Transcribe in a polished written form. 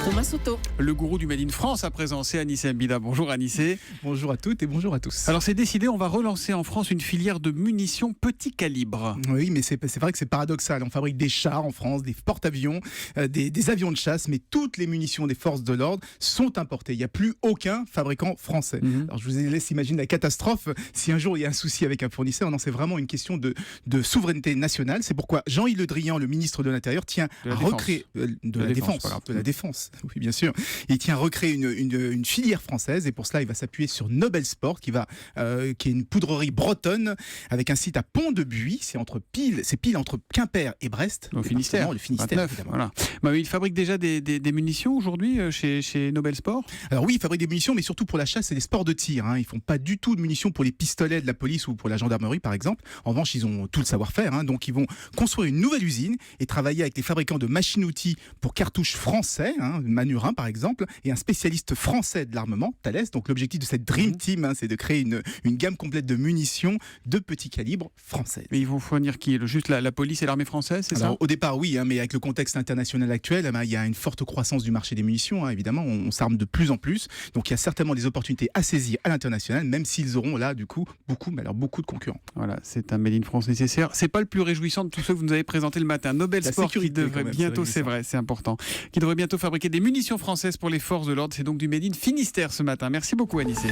Thomas Soto. Le gourou du Made in France à présent, c'est Anissé Mbida. Bonjour Anissé. Bonjour à toutes et bonjour à tous. Alors c'est décidé, on va relancer en France une filière de munitions petit calibre. Oui, mais c'est vrai que c'est paradoxal. On fabrique des chars en France, des porte-avions, des avions de chasse, mais toutes les munitions des forces de l'ordre sont importées. Il n'y a plus aucun fabricant français. Alors je vous laisse imaginer la catastrophe si un jour il y a un souci avec un fournisseur. Non, c'est vraiment une question de souveraineté nationale. C'est pourquoi Jean-Yves Le Drian, le ministre de l'Intérieur, tient à recréer de la défense. Oui, bien sûr. Il tient à recréer une filière française et pour cela, il va s'appuyer sur Nobel Sport qui est une poudrerie bretonne avec un site à Pont-de-Buis. C'est pile entre Quimper et Brest. Au Finistère. Le Finistère, 29, voilà. Il fabrique déjà des munitions aujourd'hui chez Nobel Sport. Alors oui, il fabrique des munitions, mais surtout pour la chasse et les sports de tir. Ils font pas du tout de munitions pour les pistolets de la police ou pour la gendarmerie, par exemple. En revanche, ils ont tout le savoir-faire. Donc ils vont construire une nouvelle usine et travailler avec les fabricants de machines-outils pour cartouches français, Manurin par exemple, et un spécialiste français de l'armement, Thales. Donc l'objectif de cette Dream Team, c'est de créer une gamme complète de munitions de petit calibre françaises. Mais ils vont fournir qui? Juste la police et l'armée française, c'est ça? Au départ, oui, mais avec le contexte international actuel, il y a une forte croissance du marché des munitions. Évidemment, on s'arme de plus en plus. Donc il y a certainement des opportunités à saisir à l'international, même s'ils auront là, du coup, beaucoup de concurrents. Voilà, c'est un Made in France nécessaire. C'est pas le plus réjouissant de tous ceux que vous nous avez présentés le matin. Nobel Sport qui devrait bientôt, c'est vrai, c'est important, qui devrait bientôt fabriquer des munitions françaises pour les forces de l'ordre. C'est donc du Made in Finistère ce matin. Merci beaucoup Anissé.